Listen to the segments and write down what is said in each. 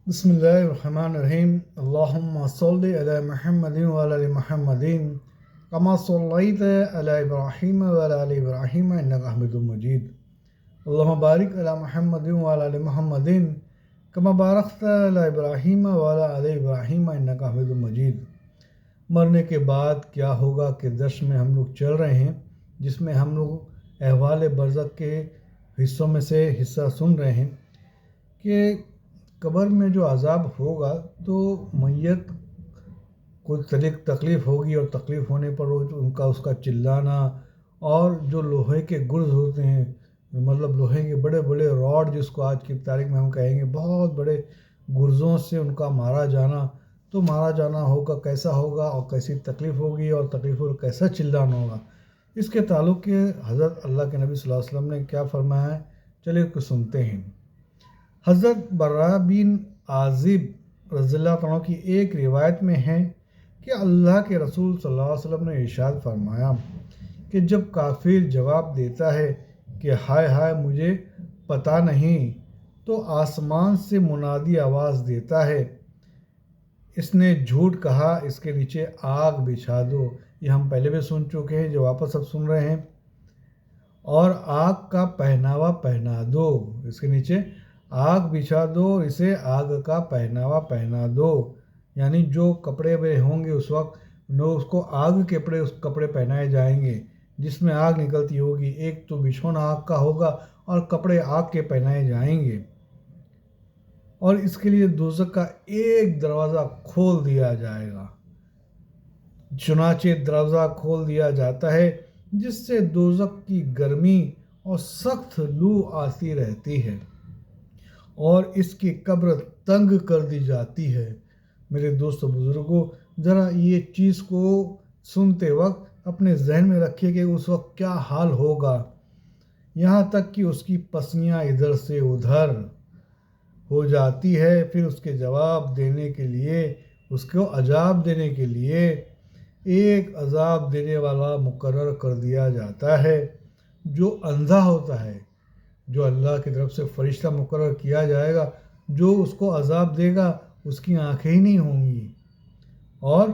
बिस्मिल्लाहिर्रहमानिर्रहीम। अल्लाहुम्मा सल्लि अला मुहम्मदिन व अला आलि मुहम्मदिन कमा सल्लैत अला इब्राहीम व अला आलि इब्राहीम इन्नका हमीदुम मजीद। अल्लाहुम्मा बारिक अला मुहम्मदिन व अला आलि मुहम्मदिन कमा बारकत अला इब्राहीम व अला आलि इब्राहीम इन्नका हमीदुम मजीद। मरने के बाद क्या होगा के दर्स में हम लोग चल रहे हैं, जिसमें हम लोग अहवाल बरज़ख के हिस्सों में से हिस्सा सुन रहे हैं कि कब्र में जो अज़ाब होगा तो मैयत को तकलीफ़ होगी, और तकलीफ़ होने पर वो उनका उसका चिल्लाना, और जो लोहे के गुर्ज़ होते हैं, मतलब लोहे के बड़े बड़े रॉड, जिसको आज की तारीख में हम कहेंगे, बहुत बड़े गुर्ज़ों से उनका मारा जाना, तो मारा जाना होगा कैसा होगा और कैसी तकलीफ़ होगी और तकलीफ़ और कैसा चिल्लाना होगा। इसके ताल्लुक़ के हज़रत अल्लाह के नबी सल्लल्लाहु अलैहि वसल्लम ने क्या फरमाया है, चलिए कुछ सुनते हैं। हज़रत बर्रा बिन आज़िब रज़ियल्लाहु अन्हु की एक रिवायत में है कि अल्लाह के रसूल सल्लल्लाहु अलैहि वसल्लम ने इरशाद फरमाया कि जब काफिर जवाब देता है कि हाय हाय मुझे पता नहीं, तो आसमान से मुनादी आवाज़ देता है, इसने झूठ कहा, इसके नीचे आग बिछा दो। ये हम पहले भी सुन चुके हैं, जो वापस अब सुन रहे हैं। और आग का पहनावा पहना दो, इसके नीचे आग बिछा दो, इसे आग का पहनावा पहना दो। यानी जो कपड़े वे होंगे उस वक्त नो उसको आग के कपड़े पहनाए जाएंगे, जिसमें आग निकलती होगी। एक तो बिछौना आग का होगा और कपड़े आग के पहनाए जाएंगे। और इसके लिए दोज़ख का एक दरवाज़ा खोल दिया जाएगा, चुनाचे दरवाज़ा खोल दिया जाता है, जिससे दोज़ख की गर्मी और सख्त लू आती रहती है और इसकी कब्र तंग कर दी जाती है। मेरे दोस्तों बुज़ुर्गों, ज़रा ये चीज़ को सुनते वक्त अपने जहन में रखिए कि उस वक्त क्या हाल होगा। यहाँ तक कि उसकी पसलियाँ इधर से उधर हो जाती है। फिर उसके जवाब देने के लिए, उसको अजाब देने के लिए एक अजाब देने वाला मुकर्रर कर दिया जाता है, जो अंधा होता है, जो अल्लाह की तरफ से फरिश्ता मुकर्रर किया जाएगा, जो उसको अजाब देगा, उसकी आंखें ही नहीं होंगी और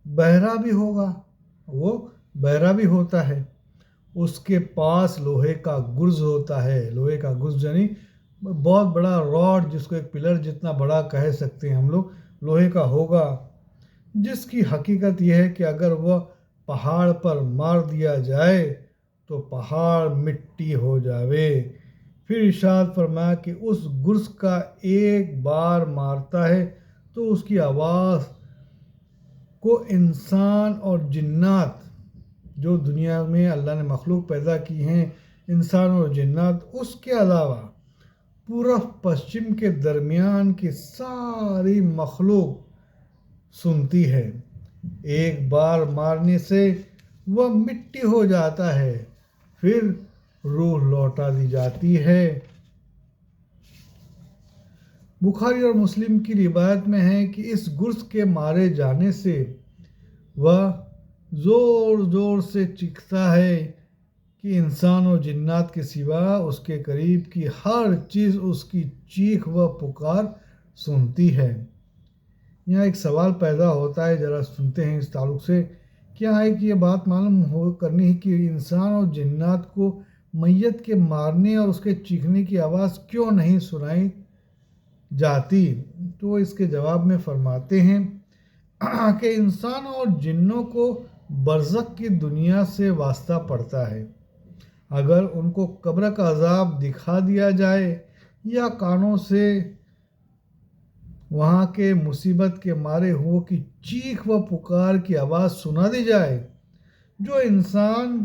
बहरा भी होगा, वो बहरा भी होता है। उसके पास लोहे का गुर्ज होता है। लोहे का गुर्ज यानी बहुत बड़ा रॉड, जिसको एक पिलर जितना बड़ा कह सकते हैं हम लोग, लोहे का होगा, जिसकी हकीकत यह है कि अगर वह पहाड़ पर मार दिया जाए तो पहाड़ मिट्टी हो जावे। फिर इरशाद फरमाया कि उस गुर्ज का एक बार मारता है तो उसकी आवाज़ को इंसान और जिन्नात, जो दुनिया में अल्लाह ने मखलूक पैदा की हैं, इंसान और जिन्नात, उसके अलावा पूरब पश्चिम के दरमियान की सारी मखलूक सुनती है। एक बार मारने से वह मिट्टी हो जाता है, फिर रूह लौटा दी जाती है। बुखारी और मुस्लिम की रिवायत में है कि इस गुर्ज के मारे जाने से वह ज़ोर ज़ोर से चीखता है कि इंसान और जिन्नात के सिवा उसके करीब की हर चीज़ उसकी चीख व पुकार सुनती है। यहाँ एक सवाल पैदा होता है, ज़रा सुनते हैं इस ताल्लुक़ से। क्या है कि ये बात मालूम हो करनी है कि इंसान और जिन्नात को मैयत के मारने और उसके चीखने की आवाज़ क्यों नहीं सुनाई जाती? तो इसके जवाब में फरमाते हैं कि इंसान और जिन्नों को बरज़ख की दुनिया से वास्ता पड़ता है। अगर उनको कब्र का अजाब दिखा दिया जाए या कानों से वहाँ के मुसीबत के मारे हुओं की चीख व पुकार की आवाज़ सुना दी जाए, जो इंसान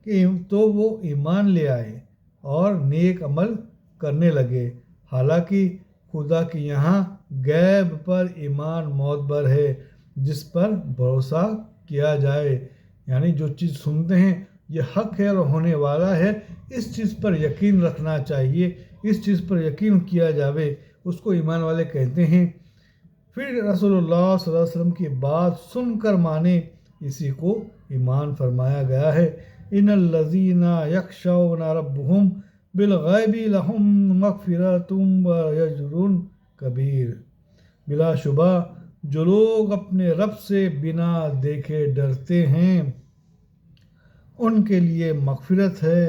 के तो वो ईमान ले आए और नेक अमल करने लगे। हालांकि खुदा के यहाँ गैब पर ईमान मोतबर है, जिस पर भरोसा किया जाए। यानी जो चीज़ सुनते हैं ये हक़ है और होने वाला है, इस चीज़ पर यकीन रखना चाहिए, इस चीज़ पर यकीन किया जावे, उसको ईमान वाले कहते हैं। फिर रसूलुल्लाह सल्लल्लाहु अलैहि वसल्लम की बात सुनकर माने, इसी को ईमान फरमाया गया है। इन्नल्लज़ीना यख़शौना रब्बहुम बिलग़ैबि लहुम मग़फ़िरतुम व अज्रुन कबीर। बिला शुबा जो लोग अपने रब से बिना देखे डरते हैं उनके लिए मगफिरत है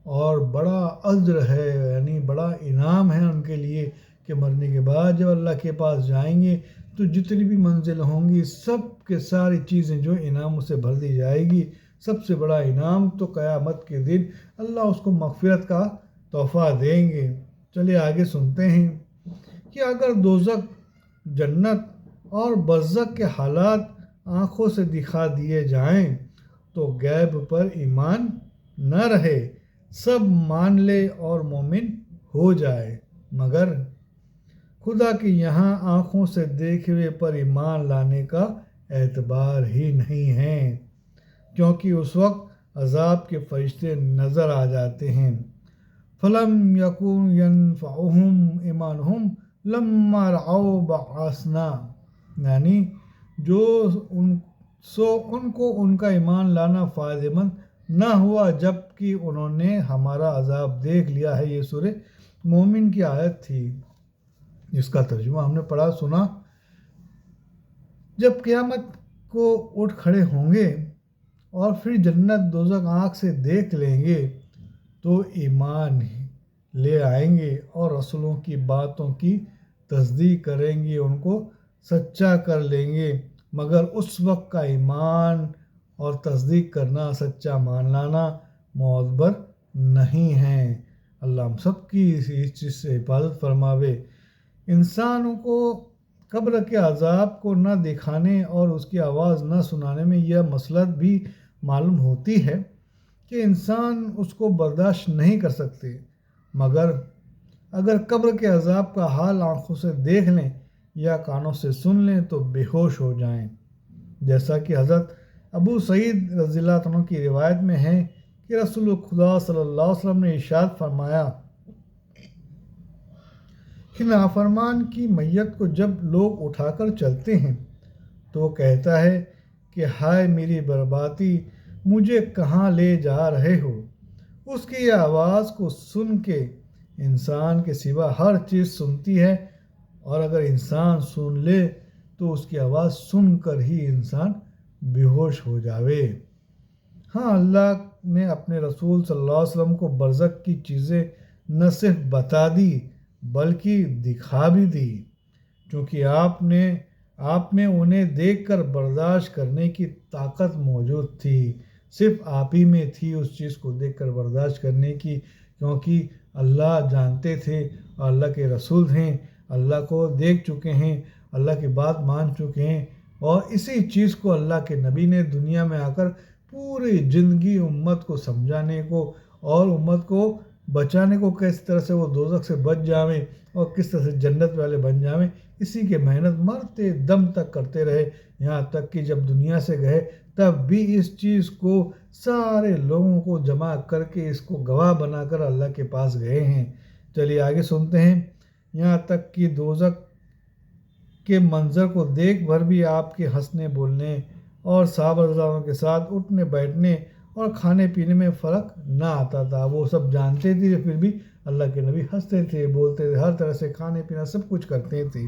और बड़ा अज्र है, यानी बड़ा इनाम है उनके लिए कि मरने के बाद जब अल्लाह के पास जाएंगे तो जितनी भी मंजिल होंगी सब के सारी चीज़ें जो इनामों से भर दी जाएगी। सबसे बड़ा इनाम तो क़यामत के दिन अल्लाह उसको मगफिरत का तोहफ़ा देंगे। चलिए आगे सुनते हैं कि अगर दोज़ख, जन्नत और बरज़ख के हालात आँखों से दिखा दिए जाएं तो गैब पर ईमान न रहे, सब मान ले और मोमिन हो जाए, मगर खुदा के यहाँ आँखों से देखे हुए पर ईमान लाने का एतबार ही नहीं है, क्योंकि उस वक्त अजाब के फरिश्ते नज़र आ जाते हैं। फलम यकुन यनफ़अहुम ईमानुहुम लम्मा रअव बअसना, यानी उनको उनका ईमान लाना फ़ायदेमंद न हुआ जबकि उन्होंने हमारा अजाब देख लिया है। ये सूरह मोमिन की आयत थी, जिसका तर्जुमा हमने पढ़ा सुना। जब क़यामत को उठ खड़े होंगे और फिर जन्नत दोज़ख आँख से देख लेंगे तो ईमान ले आएंगे और रसूलों की बातों की तस्दीक करेंगे, उनको सच्चा कर लेंगे, मगर उस वक्त का ईमान और तस्दीक करना, सच्चा मान लाना मोअतबर नहीं है। अल्लाह हम सब की इस चीज़ से हिफाजत फरमावे। इंसानों को कब्र के अजाब को न दिखाने और उसकी आवाज़ न सुनाने में यह मसलहत भी मालूम होती है कि इंसान उसको बर्दाश्त नहीं कर सकते, मगर अगर कब्र के अजाब का हाल आँखों से देख लें या कानों से सुन लें तो बेहोश हो जाएं। जैसा कि हज़रत अबू सईद रज़ियल्लाहु अन्हु की रिवायत में है कि रसूल खुदा सल्लल्लाहु अलैहि वसल्लम ने इरशाद फरमाया कि नाफरमान की मैयत को जब लोग उठाकर चलते हैं तो वो कहता है कि हाय मेरी बर्बादी, मुझे कहाँ ले जा रहे हो। उसकी यह आवाज़ को सुन के इंसान के सिवा हर चीज़ सुनती है, और अगर इंसान सुन ले तो उसकी आवाज़ सुनकर ही इंसान बेहोश हो जावे। हाँ, अल्लाह ने अपने रसूल सल्लल्लाहु अलैहि वसल्लम को बरज़ख की चीज़ें न सिर्फ बता दी बल्कि दिखा भी दी, क्योंकि आप में उन्हें देखकर बर्दाश्त करने की ताकत मौजूद थी। सिर्फ आप ही में थी उस चीज़ को देखकर बर्दाश्त करने की, क्योंकि अल्लाह जानते थे और अल्लाह के रसूल हैं, अल्लाह को देख चुके हैं, अल्लाह की बात मान चुके हैं, और इसी चीज़ को अल्लाह के नबी ने दुनिया में आकर पूरी ज़िंदगी उम्मत को समझाने को और उम्मत को बचाने को, किस तरह से वो दोज़ख से बच जावें और किस तरह से जन्नत वाले बन जावें, इसी के मेहनत मरते दम तक करते रहे। यहाँ तक कि जब दुनिया से गए तब भी इस चीज़ को सारे लोगों को जमा करके इसको गवाह बनाकर अल्लाह के पास गए हैं। चलिए आगे सुनते हैं। यहाँ तक कि दोज़ख के मंज़र को देख भर भी आपके हंसने बोलने और साहबा के साथ उठने बैठने और खाने पीने में फ़र्क ना आता था। वो सब जानते थे, फिर भी अल्लाह के नबी हंसते थे, बोलते थे, हर तरह से खाने पीना सब कुछ करते थे।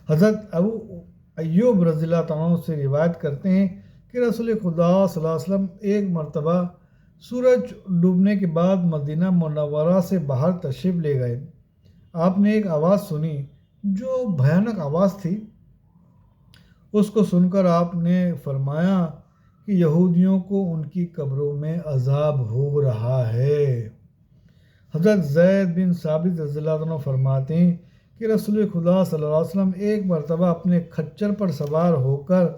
हज़रत अबू अय्यूब रज़ियल्लाहु अन्हु से रिवायत करते हैं कि रसूल खुदा सल्लल्लाहु अलैहि वसल्लम एक मरतबा सूरज डूबने के बाद मदीना मुनव्वरा से बाहर तशरीफ़ ले गए। आपने एक आवाज़ सुनी जो भयानक आवाज़ थी। उसको सुनकर आपने फरमाया कि यहूदियों को उनकी कब्रों में अजाब हो रहा है। हज़रत ज़ैद बिन साबित रज़ियल्लाहु अन्हु फरमाते हैं कि रसूल खुदा सल्लल्लाहु अलैहि वसल्लम एक मरतबा अपने खच्चर पर सवार होकर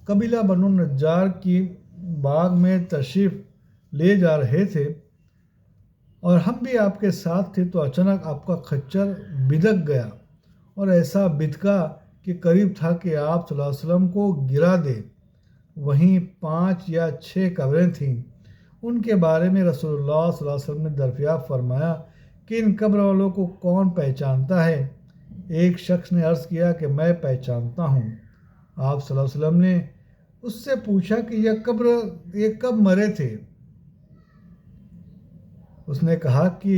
कबीला बनु नज्जार की बाग में तशरीफ़ ले जा रहे थे और हम भी आपके साथ थे, तो अचानक आपका खच्चर बिदक गया और ऐसा बिदका कि करीब था कि आप सल्लल्लाहु अलैहि वसल्लम को गिरा दे। वहीं 5 या 6 कब्रें थीं। उनके बारे में रसूलुल्लाह सल्लल्लाहु अलैहि वसल्लम ने दरियाफ़्त फरमाया कि इन कब्र वालों को कौन पहचानता है। एक शख्स ने अर्ज़ किया कि मैं पहचानता हूँ। आप सल्लल्लाहु अलैहि वसल्लम ने उससे पूछा कि ये कब मरे थे। उसने कहा कि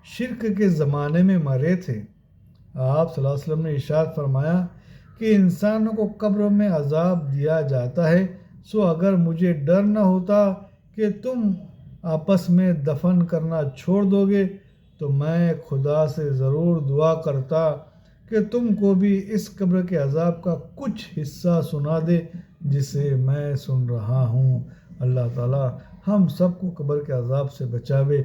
शिर्क के ज़माने में मरे थे। آپ صلی اللہ علیہ وسلم نے ارشاد فرمایا کہ انسانوں کو قبر میں عذاب دیا جاتا ہے، سو اگر مجھے ڈر نہ ہوتا کہ تم آپس میں دفن کرنا چھوڑ دو گے تو میں خدا سے ضرور دعا کرتا کہ تم کو بھی اس قبر کے عذاب کا کچھ حصہ سنا دے جسے میں سن رہا ہوں۔ اللہ تعالیٰ ہم سب کو قبر کے عذاب سے بچاوے۔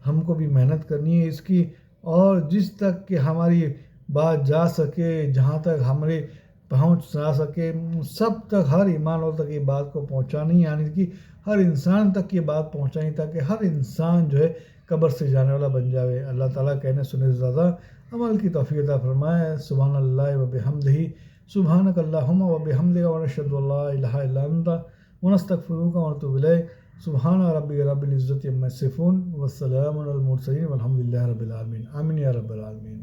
ہم کو بھی محنت کرنی ہے اس کی، اور جس تک کہ ہماری بات جا سکے، جہاں تک ہمارے پہنچ جا سکے، سب تک ہر ایمان والوں تک یہ بات کو پہنچانی، یعنی کہ ہر انسان تک یہ بات پہنچانی، تاکہ ہر انسان جو ہے قبر سے جانے والا بن جاوے۔ اللہ تعالیٰ کہنے سنے زیادہ عمل کی توفیق عطا فرمائے۔ سبحان اللہ و بحمدہ، سبحانک اللہم و بحمدک ونشہد ان لا الہ الا انت ونستغفرک ونتوب الیک۔ سبحان ربک رب العزت عما یصفون والسلام علی المرسلین والحمد للہ رب العالمین۔ آمین یا رب العالمین۔